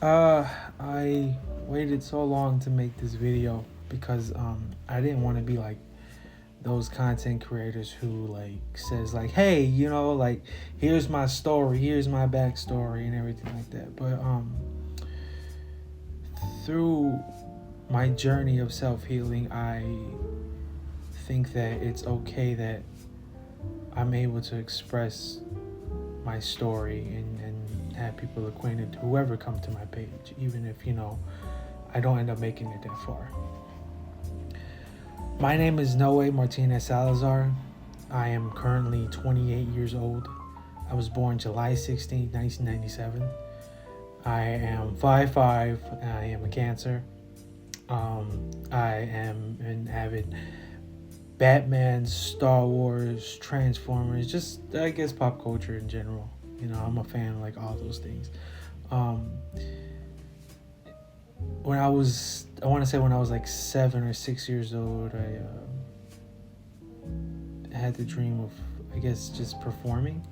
I waited so long to make this video because I didn't want to be like those content creators who like says like, hey, like here's my story, here's my backstory and everything like that. But through my journey of self-healing, I think that it's okay that I'm able to express my story and have people acquainted, whoever come to my page, even if I don't end up making it that far. My name is Noe Martinez Salazar. I am currently 28 years old. I was born July 16th, 1997. I am 5'5". I am a Cancer. I am an avid Batman, Star Wars, Transformers, just I guess pop culture in general. I'm a fan of like all those things. I want to say when I was like 7 or 6 years old, I had the dream of, I guess, just performing.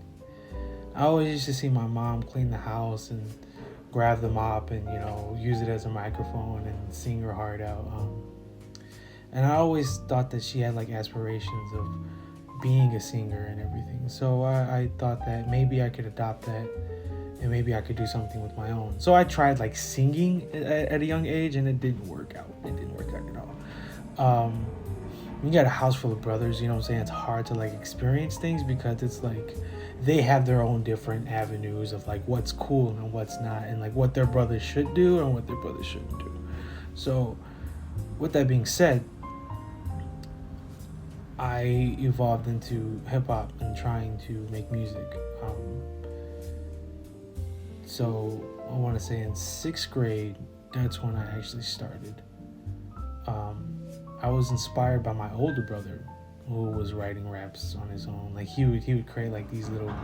I always used to see my mom clean the house and grab the mop and use it as a microphone and sing her heart out. And I always thought that she had like aspirations of being a singer and everything. So I thought that maybe I could adopt that and maybe I could do something with my own. So I tried like singing at a young age and it didn't work out. It didn't work out at all. You got a house full of brothers, what I'm saying? It's hard to like experience things because it's like they have their own different avenues of like what's cool and what's not, and like what their brothers should do and what their brothers shouldn't do. So with that being said, I evolved into hip hop and trying to make music. So I want to say in 6th grade, that's when I actually started. I was inspired by my older brother who was writing raps on his own. Like he would create like these little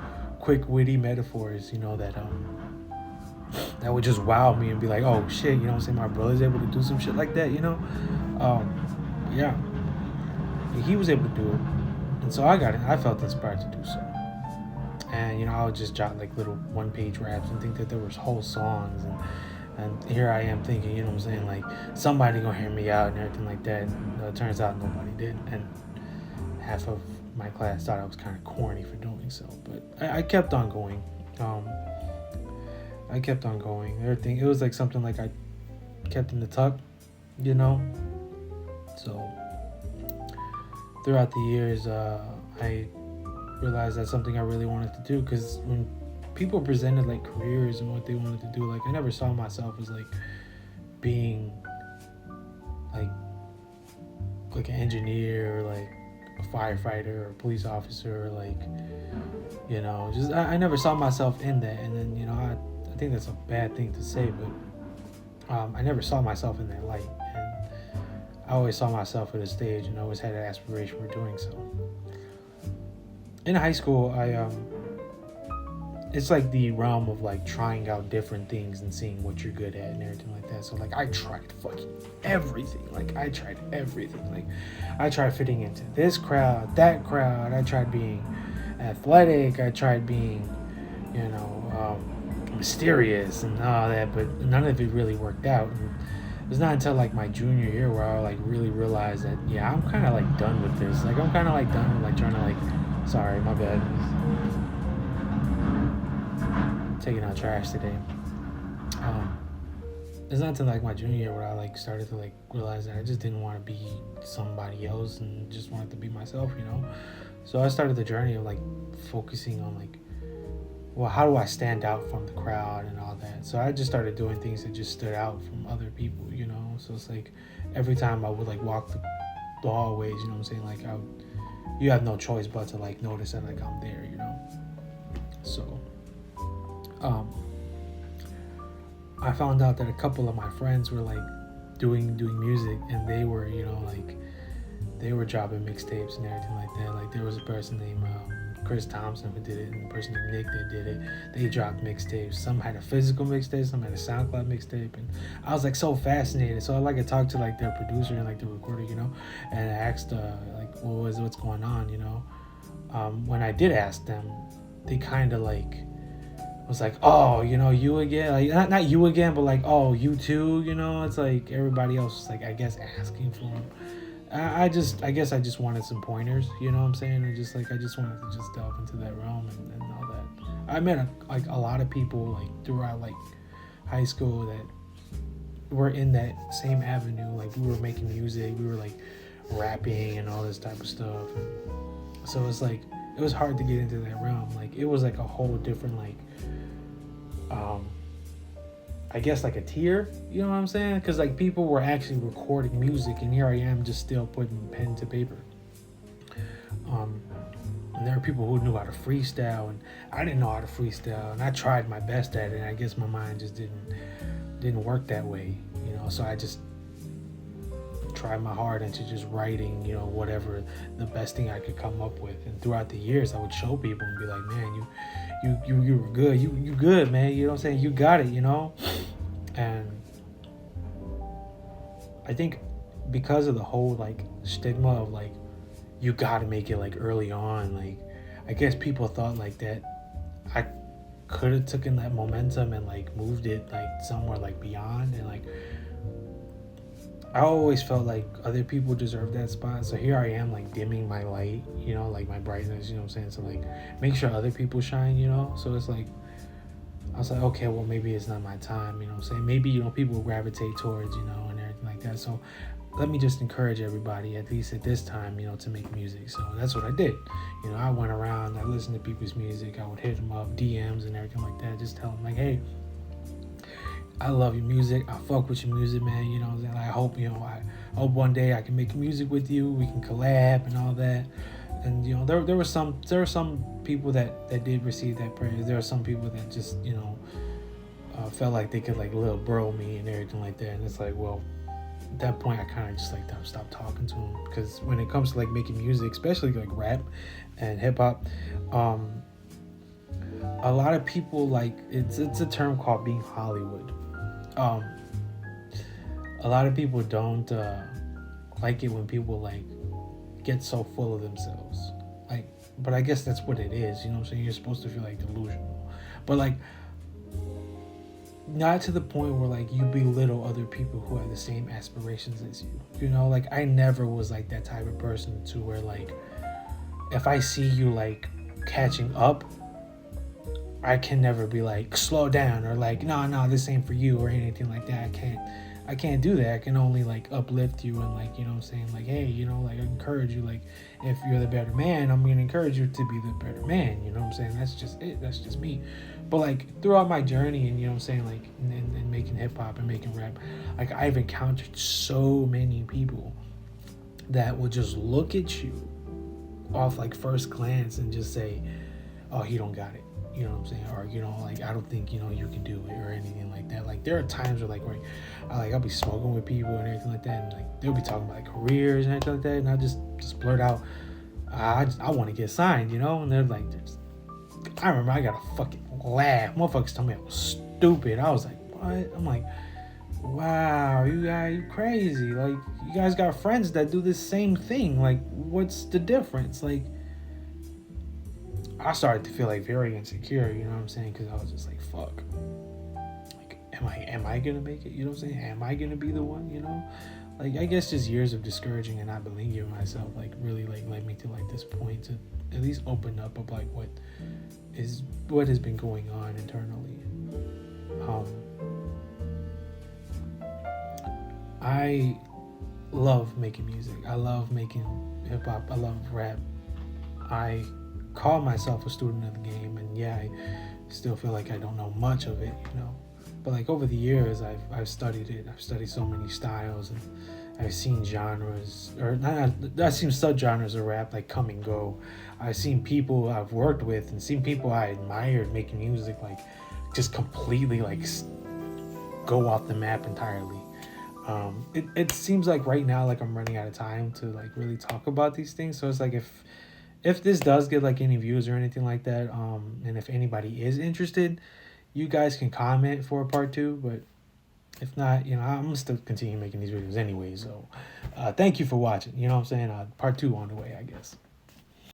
quick witty metaphors, that would just wow me and be like, oh shit, what I'm saying, my brother's able to do some shit like that, yeah. He was able to do it. And so I felt inspired to do so. And I would just jot like little 1-page raps and think that there was whole songs, and here I am thinking, what I'm saying, like somebody gonna hear me out and everything like that. And it turns out nobody did, and half of my class thought I was kind of corny for doing so. But I kept on going. I kept on going. Everything, it was like something like I kept in the tuck, So throughout the years, I realized that's something I really wanted to do, because when people presented like careers and what they wanted to do, like I never saw myself as like being like an engineer or like a firefighter or a police officer or like just I never saw myself in that. And then I think that's a bad thing to say, but I never saw myself in that light, and I always saw myself at a stage and always had an aspiration for doing so. In high school, it's like the realm of like trying out different things and seeing what you're good at and everything like that. So like I tried fucking everything. Like I tried everything. Like I tried fitting into this crowd, that crowd. I tried being athletic. I tried being, mysterious and all that, but none of it really worked out. And it was not until like my junior year where I like really realized that I'm kind of like done with this. Like I'm kind of like done with like trying to like. Sorry, my bad. Taking out trash today. It's not until like my junior year where I like started to like realize that I just didn't want to be somebody else and just wanted to be myself, So I started the journey of like focusing on like, well, how do I stand out from the crowd and all that? So I just started doing things that just stood out from other people, So it's like every time I would like walk the hallways, what I'm saying, like you have no choice but to like notice that like I'm there, So I found out that a couple of my friends were like doing music, and they were like they were dropping mixtapes and everything like that. Like there was a person named Chris Thompson who did it, and a person named Nick that did it. They dropped mixtapes. Some had a physical mixtape, some had a SoundCloud mixtape, and I was like so fascinated. So I like to talk to like their producer and like the recorder, and I asked like what's going on, When I did ask them, they kind of like was like, oh, you again, like not you again, but like, oh, you too, it's like everybody else was like, I guess, asking for them. I guess I just wanted some pointers, you know what I'm saying? And just like, I just wanted to just delve into that realm and all that. I met a lot of people like throughout like high school that were in that same avenue. Like we were making music, we were like rapping and all this type of stuff. And so it's like, it was hard to get into that realm. Like it was like a whole different like, I guess like a tier, you know what I'm saying? Because like people were actually recording music, and here I am just still putting pen to paper. And there were people who knew how to freestyle, and I didn't know how to freestyle, and I tried my best at it, and I guess my mind just didn't work that way, So I just tried my heart into just writing, whatever the best thing I could come up with. And throughout the years, I would show people and be like, man, you were good. You good, man. You know what I'm saying? You got it, And I think because of the whole like stigma of like, you got to make it like early on, like I guess people thought like that I could have taken that momentum and like moved it like somewhere like beyond. And like I always felt like other people deserve that spot. So here I am like dimming my light, like my brightness, you know what I'm saying? So like make sure other people shine, So it's like, I was like, okay, well maybe it's not my time, you know what I'm saying? Maybe, people gravitate towards, and everything like that. So let me just encourage everybody, at least at this time, to make music. So that's what I did. I went around, I listened to people's music, I would hit them up, DMs and everything like that, just tell them like, hey, I love your music. I fuck with your music, man. You know what I'm saying? I hope, I hope one day I can make music with you. We can collab and all that. And there were some people that did receive that praise. There were some people that just felt like they could like little bro me and everything like that. And it's like, well, at that point I kind of just like stopped talking to them, because when it comes to like making music, especially like rap and hip hop, a lot of people like it's a term called being Hollywood. A lot of people don't like it when people like get so full of themselves, like, but I guess that's what it is, you know what I'm saying? You're supposed to feel like delusional, but like not to the point where like you belittle other people who have the same aspirations as you, like I never was like that type of person to where like if I see you like catching up, I can never be like slow down or like no this ain't for you or anything like that. I can't do that. I can only like uplift you and like, you know what I'm saying, like, hey, like encourage you, like if you're the better man, I'm gonna encourage you to be the better man, you know what I'm saying? That's just it, that's just me. But like throughout my journey, and you know what I'm saying, like in making hip hop and making rap, like I've encountered so many people that will just look at you off like first glance and just say, oh, he don't got it. You know what I'm saying? Or, like, I don't think, you can do it or anything like that. Like, there are times where, like, where I'll be smoking with people and everything like that. And, like, they'll be talking about, like, careers and everything like that. And I just blurt out, I want to get signed, And they're like, I remember I got a fucking laugh. Motherfuckers told me I was stupid. I was like, what? I'm like, wow, you guys, you crazy. Like, you guys got friends that do this same thing. Like, what's the difference? Like, I started to feel like very insecure, you know what I'm saying? Because I was just like, fuck. Like, am I gonna make it? You know what I'm saying? Am I gonna be the one? Like, I guess just years of discouraging and not believing in myself, like, really like led me to like this point to at least open up of like what has been going on internally. I love making music. I love making hip hop. I love rap. I call myself a student of the game, and yeah, I still feel like I don't know much of it, but like over the years I've studied it. I've studied so many styles, and I've seen genres, or not, I've seen subgenres of rap like come and go. I've seen people I've worked with and seen people I admired making music like just completely like go off the map entirely. It seems like right now like I'm running out of time to like really talk about these things, so it's like if this does get like any views or anything like that, and if anybody is interested, you guys can comment for a part 2. But if not, I'm gonna still continue making these videos anyway. So thank you for watching. You know what I'm saying? Part 2 on the way, I guess.